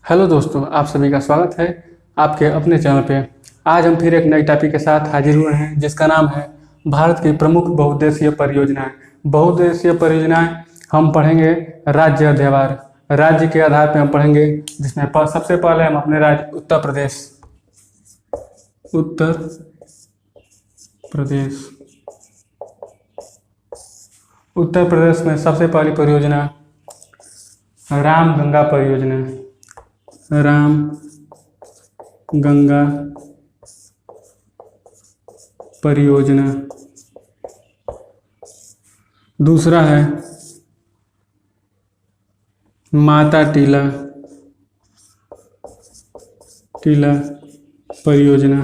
Hello दोस्तों, आप सभी का स्वागत है आपके अपने चैनल पे। आज हम फिर एक नई टॉपिक के साथ हाजिर हुए हैं जिसका नाम है भारत की प्रमुख बहुउद्देशीय परियोजनाएं। बहुउद्देशीय परियोजनाएं हम पढ़ेंगे राज्य अध्ययवार। राज्य के आधार पे हम पढ़ेंगे, जिसमें सबसे पहले हम अपने राज्य उत्तर प्रदेश उत्तर प्रदेश में सबसे पहली परियोजना राम गंगा परियोजना। राम गंगा परियोजना। दूसरा है माता टीला परियोजना।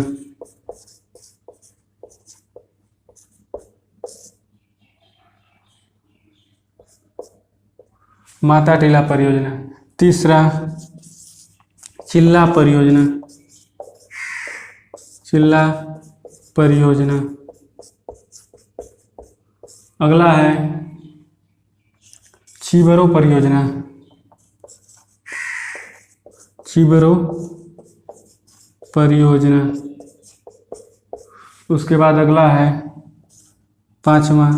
माता टीला परियोजना। तीसरा चिल्ला परियोजना। अगला है चीबरो परियोजना। उसके बाद अगला है पांचवा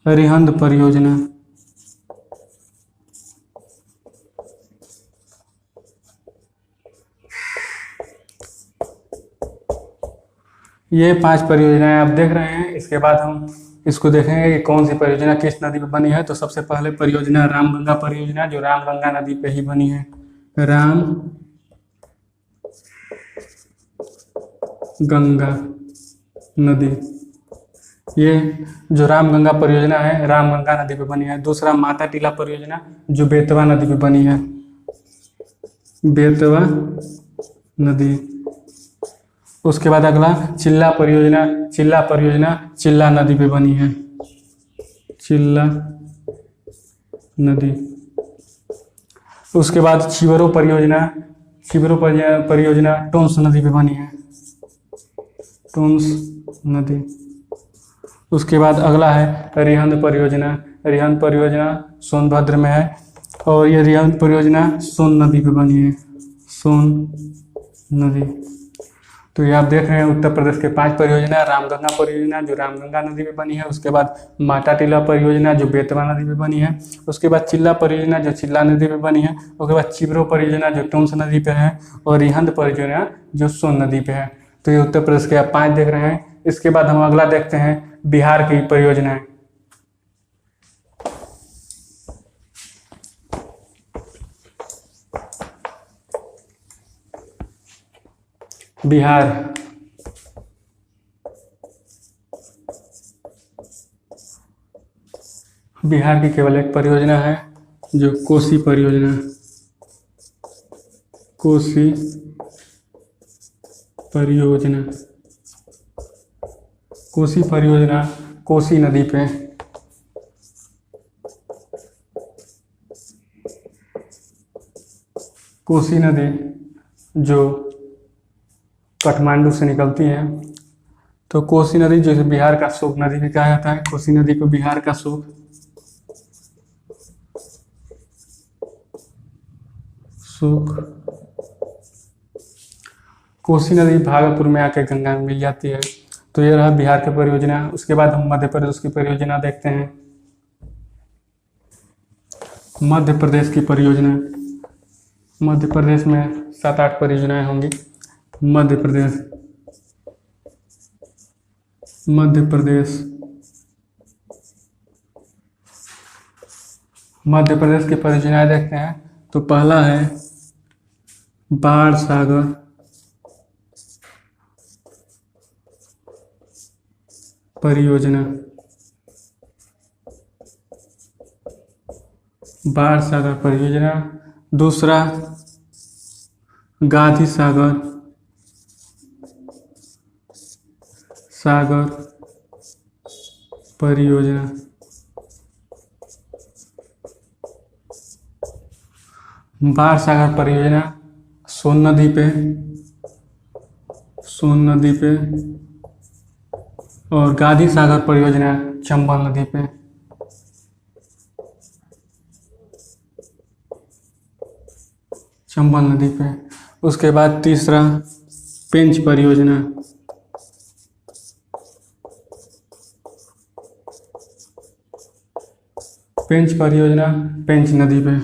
रिहंद परियोजना। ये 5 परियोजनाएं आप देख रहे हैं। इसके बाद हम इसको देखेंगे कि कौन सी परियोजना किस नदी पे बनी है। तो सबसे पहले परियोजना रामगंगा परियोजना, जो रामगंगा नदी पे ही बनी है। राम गंगा नदी, ये जो रामगंगा परियोजना है रामगंगा नदी पे बनी है। दूसरा माता टीला परियोजना, जो बेतवा नदी पे बनी है। बेतवा नदी। उसके बाद अगला चिल्ला परियोजना चिल्ला नदी पे बनी है। चिल्ला नदी। उसके बाद चिबरो परियोजना टोंस नदी पे बनी है। टोंस नदी। उसके बाद अगला है रिहंद परियोजना सोनभद्र में है, और ये रिहंद परियोजना सोन नदी पे बनी है। सोन नदी। तो ये आप देख रहे हैं उत्तर प्रदेश के 5 परियोजना। रामगंगा परियोजना जो रामगंगा नदी पे बनी है, उसके बाद माता टीला परियोजना जो बेतवा नदी पे बनी है, उसके बाद चिल्ला परियोजना जो चिल्ला नदी पे बनी है, उसके बाद चिबरो परियोजना जो टोंस नदी पे है, और रिहंद परियोजना जो सोन नदी पे है। तो ये उत्तर प्रदेश के आप 5 देख रहे हैं। इसके बाद हम अगला देखते हैं बिहार की परियोजनाएं। बिहार की केवल एक परियोजना है, जो कोसी परियोजना कोसी नदी पे। कोसी नदी जो काठमांडू से निकलती है। तो कोसी नदी जो बिहार का शोक नदी भी कहा जाता है। कोसी नदी को बिहार का शोक कोसी नदी भागलपुर में आके गंगा में मिल जाती है। तो ये रहा बिहार की परियोजना। उसके बाद हम मध्य प्रदेश की परियोजना देखते हैं। मध्य प्रदेश की परियोजना। मध्य प्रदेश में 7-8 परियोजनाएं होंगी। मध्य प्रदेश की परियोजनाएं देखते हैं। तो पहला है बाण सागर परियोजना। दूसरा गांधी सागर परियोजना। बाण सागर परियोजना सोन नदी पे और गांधी सागर परियोजना चंबल नदी पे। चंबल नदी पे। उसके बाद तीसरा पेंच परियोजना, पेंच परियोजना पेंच नदी पे।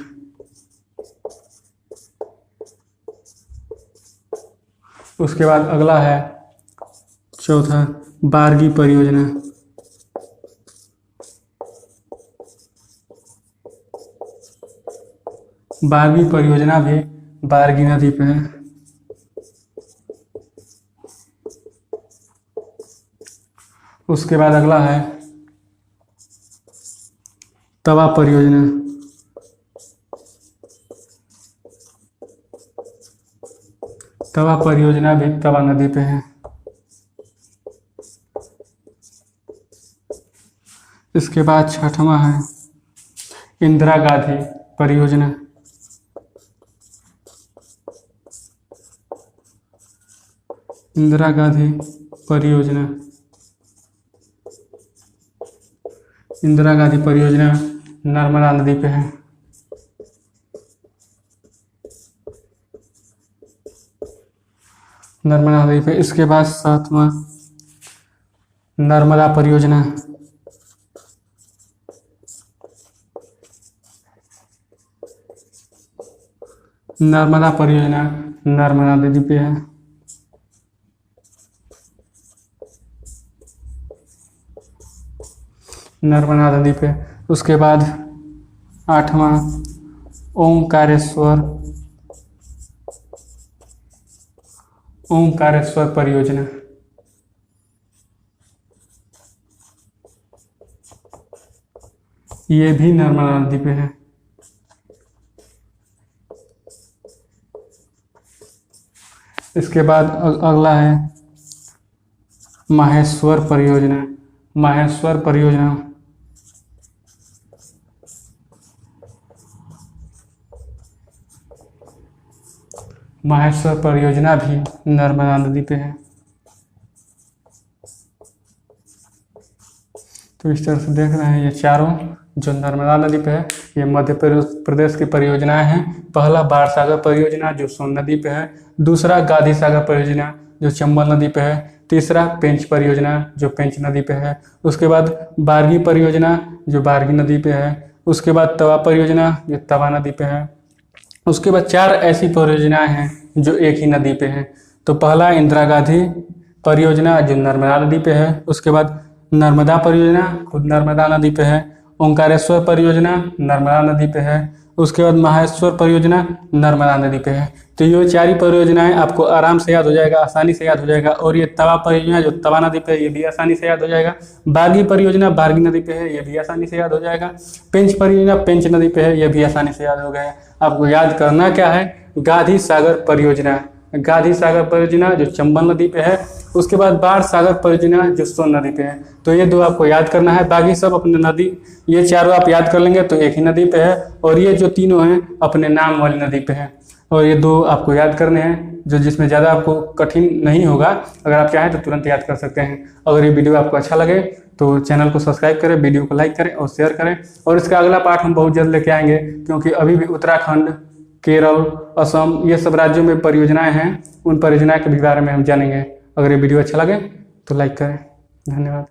उसके बाद अगला है चौथा बारगी परियोजना, बारगी परियोजना भी बारगी नदी पे है। उसके बाद अगला है तवा परियोजना, तवा परियोजना भी तवा नदी पे है। इसके बाद छठवां है इंदिरा गांधी परियोजना, इंदिरा गांधी परियोजना, इंदिरा गांधी परियोजना नर्मदा नदी पे है। नर्मदा नदी पे। इसके बाद सातवां नर्मदा परियोजना, नर्मदा परियोजना नर्मदा नदी पे है। नर्मदा नदी पे। उसके बाद आठवां ओंकारेश्वर, ओंकारेश्वर परियोजना, ये भी नर्मदा नदी पे है। इसके बाद अगला है माहेश्वर परियोजना, माहेश्वर परियोजना, माहेश्वर परियोजना भी नर्मदा नदी पे है। तो इस तरह से देख रहे हैं ये चारों जो नर्मदा नदी पे है, ये मध्य प्रदेश की परियोजनाएं हैं। पहला बाण सागर परियोजना जो सोन नदी पे है, दूसरा गांधी सागर परियोजना जो चंबल नदी पे है, तीसरा पेंच परियोजना जो पेंच नदी पे है, उसके बाद बारगी परियोजना जो बारगी नदी पे है, उसके बाद तवा परियोजना जो तवा नदी पे है। उसके बाद चार ऐसी परियोजनाएं हैं जो एक ही नदी पे हैं। तो पहला इंदिरा गांधी परियोजना जो नर्मदा नदी पे है, उसके बाद नर्मदा परियोजना खुद नर्मदा नदी पे है, ओंकारेश्वर परियोजना नर्मदा नदी पे है, उसके बाद माहेश्वर परियोजना नर्मदा नदी पे है। तो ये चार परियोजनाएं आपको आराम से याद हो जाएगा, आसानी से याद हो जाएगा। और ये तवा परियोजना जो तवा नदी पे है, ये भी आसानी से याद हो जाएगा। बारगी परियोजना बारगी नदी पे है, ये भी आसानी से याद हो जाएगा। पेंच परियोजना पेंच नदी पे है, ये भी आसानी से याद हो गया। आपको याद करना क्या है, गांधी सागर परियोजना, गांधी सागर परियोजना जो चंबल नदी पे है, उसके बाद बाण सागर परियोजना जो सोन नदी पे है। तो ये दो आपको याद करना है, बाकी सब अपने नदी, ये चारों आप याद कर लेंगे तो एक ही नदी पे है। और ये जो तीनों हैं अपने नाम वाली नदी पे है। और ये दो आपको याद करने हैं जो जिसमें ज़्यादा आपको कठिन नहीं होगा। अगर आप चाहें तो तुरंत याद कर सकते हैं। अगर ये वीडियो आपको अच्छा लगे तो चैनल को सब्सक्राइब करें, वीडियो को लाइक करें और शेयर करें। और इसका अगला पार्ट हम बहुत जल्द लेके आएंगे, क्योंकि अभी भी उत्तराखंड, केरल, असम ये सब राज्यों में परियोजनाएं हैं। उन परियोजनाओं के भी बारे में हम जानेंगे। अगर ये वीडियो अच्छा लगे तो लाइक करें। धन्यवाद।